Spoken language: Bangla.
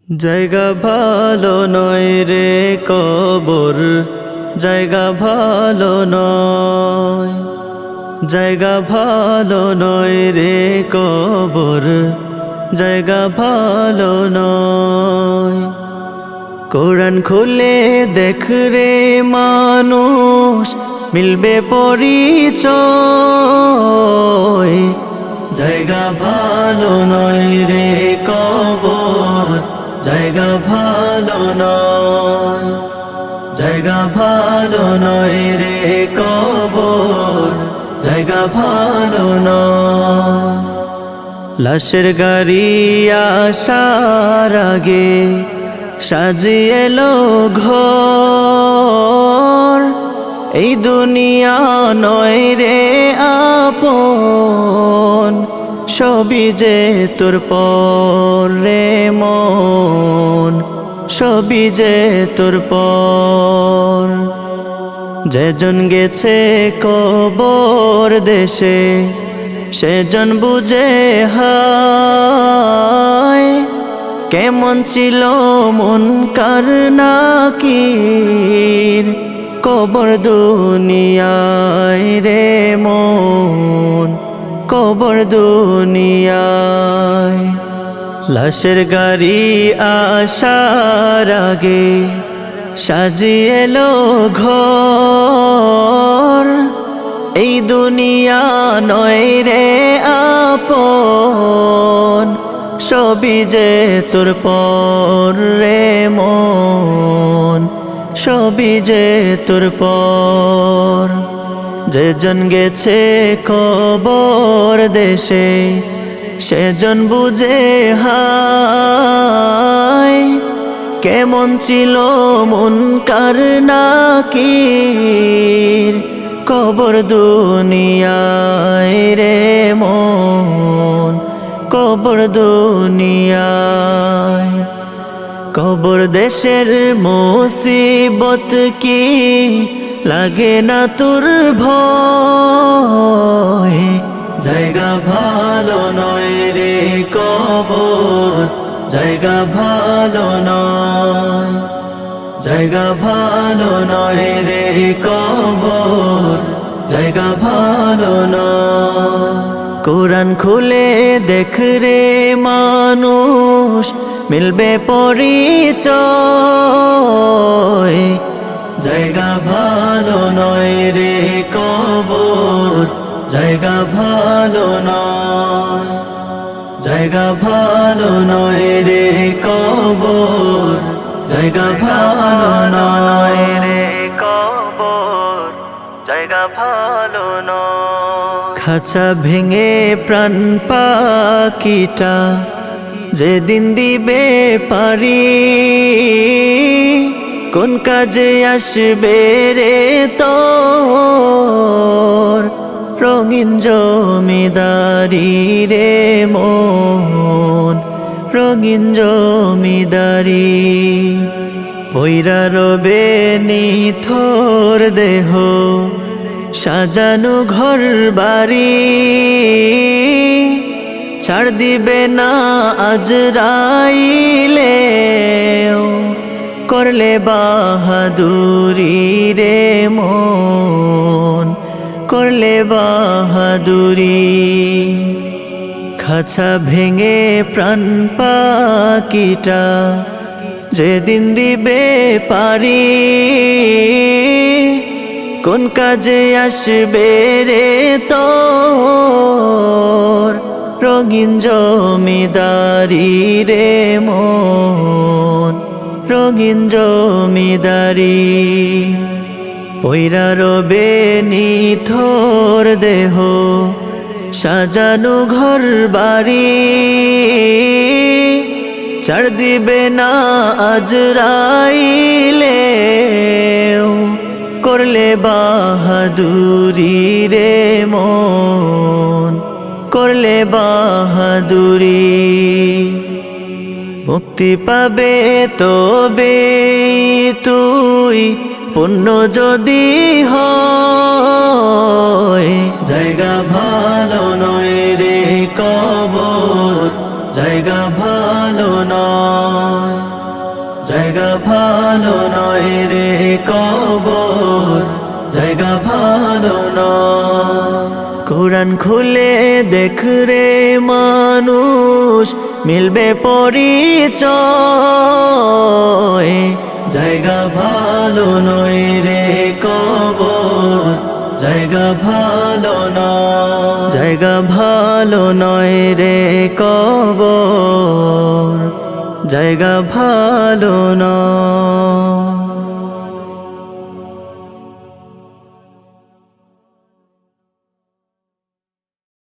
জায়গা ভালো নয় রে কবর, জায়গা ভালো নয়, জায়গা ভালো নয় রে কবর, জায়গা ভালো নয়। কোরআন খুলে দেখ রে মানুষ, মিলবে পরিচয়। জায়গা ভালো নয় রে কবর, জায়গা ভালো নয়, জায়গা ভালো নয় রে কবর, জায়গা ভালো নয়। লাশের গাড়ি আসার আগে সাজিয়ে এলো ঘর, এই দুনিয়া নয় রে আপন, সবই যে তোর পর রে মন, সবই যে তোর পর। যেজন গেছে কবর দেশে, সেজন বুঝে হায়, কেমন ছিল মুনকার নাকির কবর দুনিয়ায় রে মন, কবর দুনিয়ায়। লাশের গাড়ি আসার আগে সাজিয়ে এলো ঘর, এই দুনিয়া নয় রে আপন, সবই যে তোর পর রে মন, সবই যে তোর পর। যেজন গেছে কবর দেশে, সেজন বুঝে হায়, কেমন ছিল মুনকার নাকির কবর দুনিয়ায় রে মন, কবর দুনিয়ায়। কবর দেশের মুসিবত কি লাগে না তোর ভয়, জায়গা ভালো নয় রে কবর, জায়গা ভালো নয়, জায়গা ভালো নয় রে কবর, জায়গা ভালো নয়। কোরআন খুলে দেখ রে মানুষ, মিলবে পরিচয়। জায়গা ভালো নয় রে কবর, জায়গা ভালো নয়, জায়গা ভালো নয় রে কবর, জায়গা ভালো নয় রে কবর, জায়গা ভালো নয়। খাঁচা ভেঙে প্রাণ পাখিটা যেদিন দিবে পারি, কোন কাজে আসবে রে তোর রঙিন জমিদারি রে মন, রঙিন জমিদারি। পইরা রবে নিথর দেহ, সাজানো ঘর বাড়ি, ছাড় দিবে না আজরাইলে, করলে বাহাদুরি রে মন, করলে বাহাদুরি। খাঁচা ভেঙে প্রাণ পাখিটা যেদিন দিবে পারি, কোন কাজে আসবে রে তোর রঙিন জমিদারি রে মন, রঙিন জমিদারি। পইরা রবে নিথর দেহ, সাজানো ঘর বাড়ি, ছাড় দিবে না আজরাইলে, করলে বাহাদুরি রে মন, করলে বাহাদুরি। মুক্তি পাবে তবে তুই পুণ্য যদি হয়, জায়গা ভালো নয় রে কবর, জায়গা ভালো নয়। জায়গা ভালো নয় রে কবর, জায়গা ভালো নয়। কোরআন খুলে দেখ রে মানুষ, মিলবে পরিচয়। জায়গা ভালো নয় রে কবর, জায়গা ভালো নয়। জায়গা ভালো নয় রে কবর, জায়গা ভালো নয়।